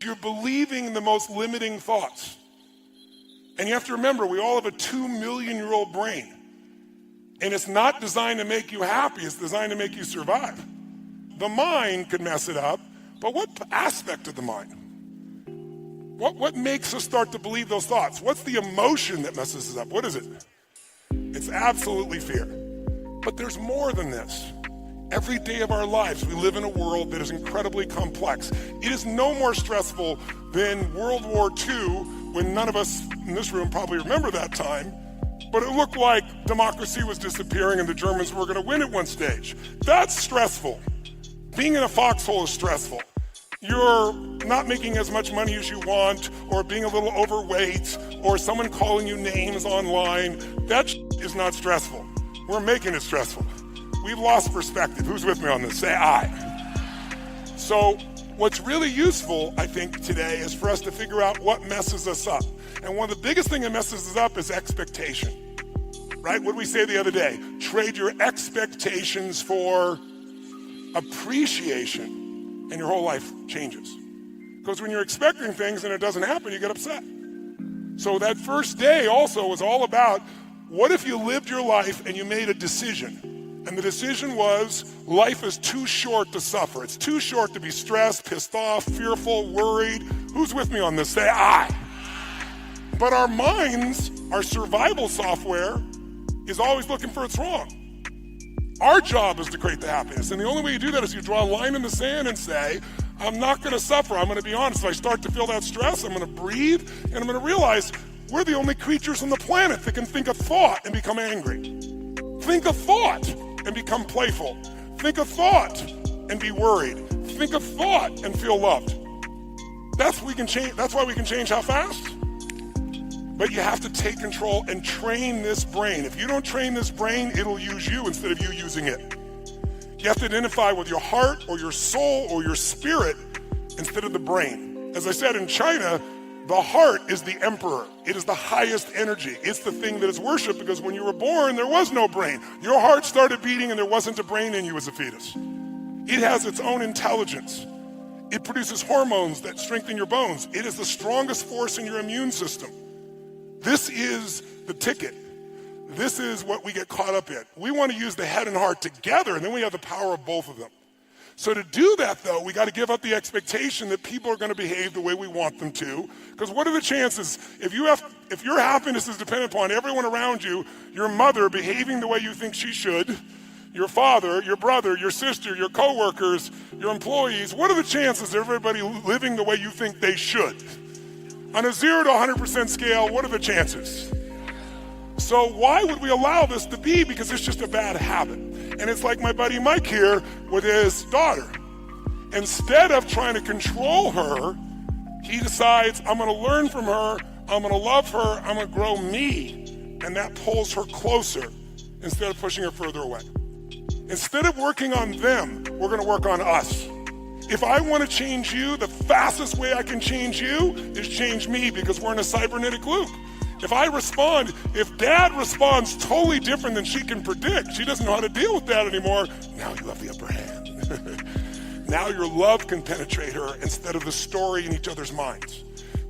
You're believing the most limiting thoughts. And you have to remember, we all have a 2-million-year-old brain. And it's not designed to make you happy, it's designed to make you survive. The mind could mess it up, but what aspect of the mind? What makes us start to believe those thoughts? What's the emotion that messes us up? What is it? It's absolutely fear. But there's more than this. Every day of our lives, we live in a world that is incredibly complex. It is no more stressful than World War II, when none of us in this room probably remember that time, but it looked like democracy was disappearing and the Germans were going to win at one stage. That's stressful. Being in a foxhole is stressful. You're not making as much money as you want, or being a little overweight, or someone calling you names online. That is not stressful. We're making it stressful. We've lost perspective. Who's with me on this? Say aye. So what's really useful, I think, today is for us to figure out what messes us up. And one of the biggest things that messes us up is expectation. Right? What did we say the other day? Trade your expectations for appreciation, and your whole life changes. Because when you're expecting things and it doesn't happen, you get upset. So that first day also was all about, what if you lived your life and you made a decision? And the decision was, life is too short to suffer. It's too short to be stressed, pissed off, fearful, worried. Who's with me on this? Say aye. But our minds, our survival software, is always looking for it's wrong. Our job is to create the happiness. And the only way you do that is you draw a line in the sand and say, I'm not going to suffer. I'm going to be honest. If I start to feel that stress, I'm going to breathe, and I'm going to realize we're the only creatures on the planet that can think a thought and become angry. Think a thought and become playful. Think a thought and be worried. Think a thought and feel loved. That's why we can change how fast. But you have to take control and train this brain. If you don't train this brain, it'll use you instead of you using it. You have to identify with your heart or your soul or your spirit instead of the brain. As I said, in China, the heart is the emperor. It is the highest energy. It's the thing that is worshipped, because when you were born, there was no brain. Your heart started beating and there wasn't a brain in you as a fetus. It has its own intelligence. It produces hormones that strengthen your bones. It is the strongest force in your immune system. This is the ticket. This is what we get caught up in. We want to use the head and heart together, and then we have the power of both of them. So to do that, though, we got to give up the expectation that people are going to behave the way we want them to. Because what are the chances, if your happiness is dependent upon everyone around you, your mother behaving the way you think she should, your father, your brother, your sister, your coworkers, your employees, what are the chances of everybody living the way you think they should? On a 0 to 100% scale, what are the chances? So why would we allow this to be? Because it's just a bad habit. And it's like my buddy Mike here with his daughter. Instead of trying to control her, he decides, I'm going to learn from her, I'm going to love her, I'm going to grow me. And that pulls her closer instead of pushing her further away. Instead of working on them, we're going to work on us. If I want to change you, the fastest way I can change you is change me, because we're in a cybernetic loop. If dad responds totally different than she can predict, she doesn't know how to deal with that anymore, now you have the upper hand. Now your love can penetrate her instead of the story in each other's minds.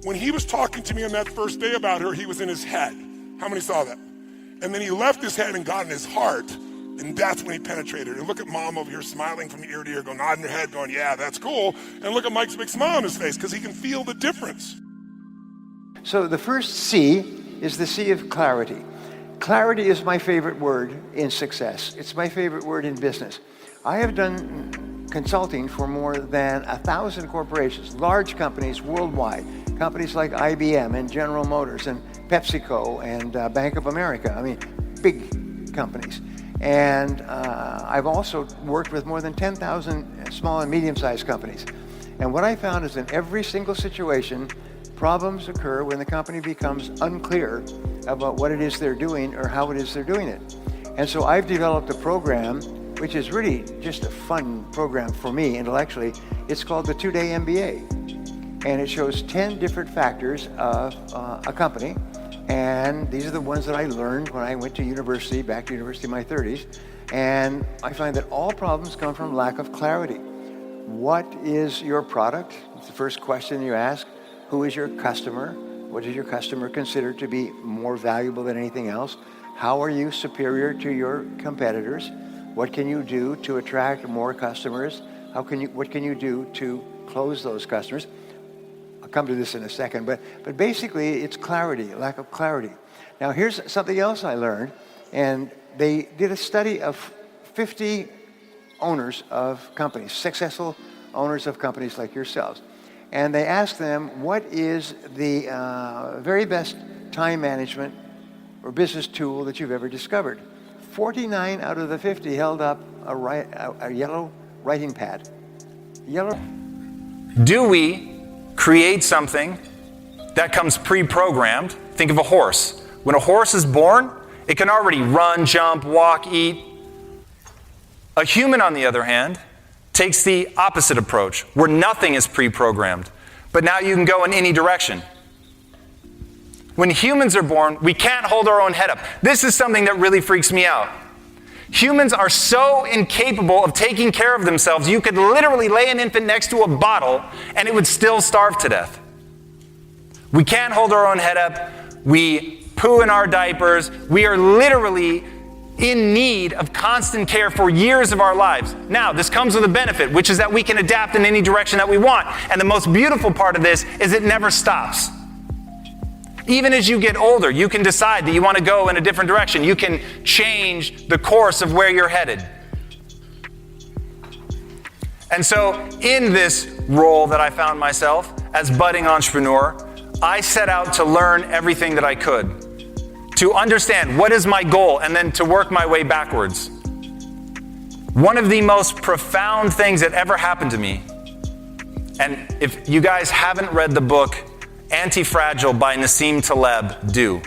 When he was talking to me on that first day about her, he was in his head. How many saw that? And then he left his head and got in his heart, and that's when he penetrated her. And look at mom over here smiling from ear to ear, going, nodding her head, going, yeah, that's cool. And look at Mike's big smile on his face, because he can feel the difference. So the first C is the C of clarity. Clarity is my favorite word in success. It's my favorite word in business. I have done consulting for more than 1,000 corporations, large companies worldwide, companies like IBM and General Motors and PepsiCo and Bank of America. I mean, big companies. And I've also worked with more than 10,000 small and medium-sized companies. And what I found is in every single situation, problems occur when the company becomes unclear about what it is they're doing or how it is they're doing it. And so I've developed a program, which is really just a fun program for me intellectually. It's called the 2-Day MBA. And it shows 10 different factors of a company. And these are the ones that I learned when I went to university, back to university in my 30s. And I find that all problems come from lack of clarity. what is your product? It's the first question you ask. Who is your customer? What does your customer consider to be more valuable than anything else? How are you superior to your competitors? What can you do to attract more customers? What can you do to close those customers? I'll come to this in a second, but basically it's clarity, lack of clarity. Now here's something else I learned, and they did a study of 50 owners of companies, successful owners of companies like yourselves. And they asked them, what is the very best time management or business tool that you've ever discovered? 49 out of the 50 held up a yellow writing pad. Do we create something that comes pre-programmed? Think of a horse. When a horse is born, it can already run, jump, walk, eat. A human, on the other hand, takes the opposite approach, where nothing is pre-programmed, but now you can go in any direction. When humans are born, we can't hold our own head up. This is something that really freaks me out. Humans are so incapable of taking care of themselves, you could literally lay an infant next to a bottle and it would still starve to death. We can't hold our own head up. We poo in our diapers. We are literally in need of constant care for years of our lives. Now, this comes with a benefit, which is that we can adapt in any direction that we want. And the most beautiful part of this is it never stops. Even as you get older, you can decide that you want to go in a different direction. You can change the course of where you're headed. And so, in this role that I found myself as budding entrepreneur, I set out to learn everything that I could, to understand what is my goal, and then to work my way backwards. One of the most profound things that ever happened to me, and if you guys haven't read the book Anti-Fragile by Nassim Taleb, do.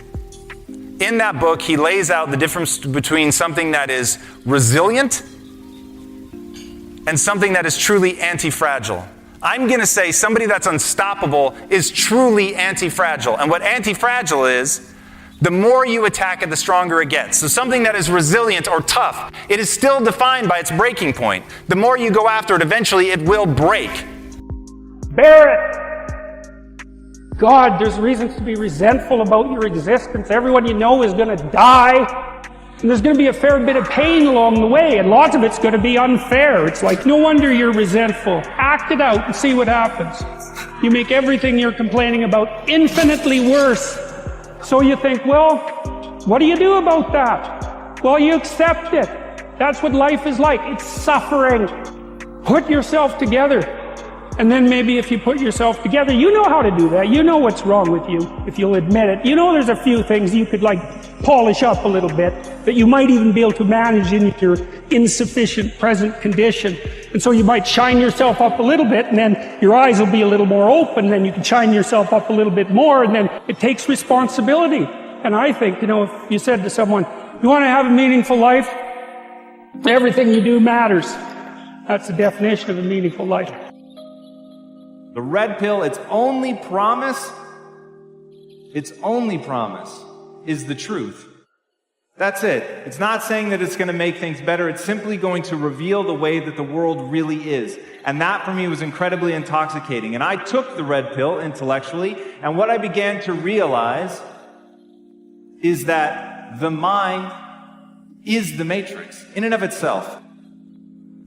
In that book, he lays out the difference between something that is resilient and something that is truly anti-fragile. I'm going to say somebody that's unstoppable is truly anti-fragile. And what anti-fragile is, the more you attack it, the stronger it gets. So something that is resilient or tough, it is still defined by its breaking point. The more you go after it, eventually it will break. Bear it! God, there's reasons to be resentful about your existence. Everyone you know is going to die. And there's going to be a fair bit of pain along the way, and lots of it's going to be unfair. It's like, no wonder you're resentful. Act it out and see what happens. You make everything you're complaining about infinitely worse. So you think, well, what do you do about that? Well, you accept it. That's what life is like. It's suffering. Put yourself together. And then maybe if you put yourself together, you know how to do that. You know what's wrong with you, if you'll admit it. You know there's a few things you could polish up a little bit, that you might even be able to manage in your insufficient present condition. And so you might shine yourself up a little bit, and then your eyes will be a little more open, and then you can shine yourself up a little bit more, and then it takes responsibility. And I think, if you said to someone, you want to have a meaningful life? Everything you do matters. That's the definition of a meaningful life. The red pill, its only promise is the truth. That's it. It's not saying that it's going to make things better. It's simply going to reveal the way that the world really is. And that for me was incredibly intoxicating. And I took the red pill intellectually, and what I began to realize is that the mind is the matrix in and of itself.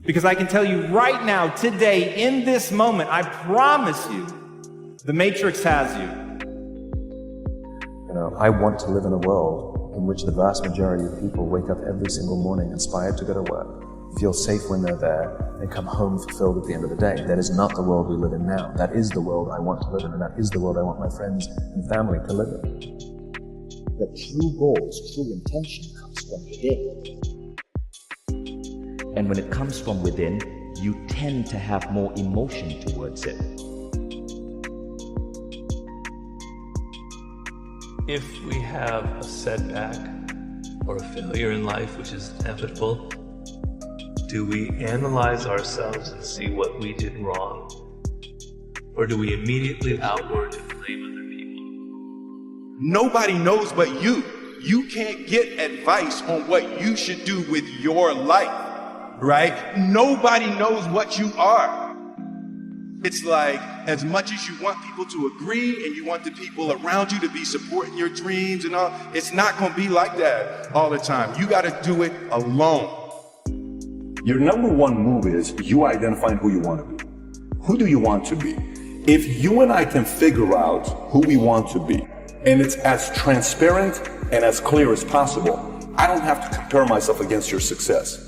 Because I can tell you right now, today, in this moment, I promise you, the matrix has you. I want to live in a world in which the vast majority of people wake up every single morning inspired to go to work, feel safe when they're there, and come home fulfilled at the end of the day. That is not the world we live in now. That is the world I want to live in, and that is the world I want my friends and family to live in. The true goals, true intention comes from within. And when it comes from within, you tend to have more emotion towards it. If we have a setback or a failure in life, which is inevitable, do we analyze ourselves and see what we did wrong? Or do we immediately outward and blame other people? Nobody knows but you. You can't get advice on what you should do with your life, right? Nobody knows what you are. It's like, as much as you want people to agree and you want the people around you to be supporting your dreams and all, it's not going to be like that all the time. You got to do it alone. Your number one move is you identifying who you want to be. Who do you want to be? If you and I can figure out who we want to be, and it's as transparent and as clear as possible, I don't have to compare myself against your success.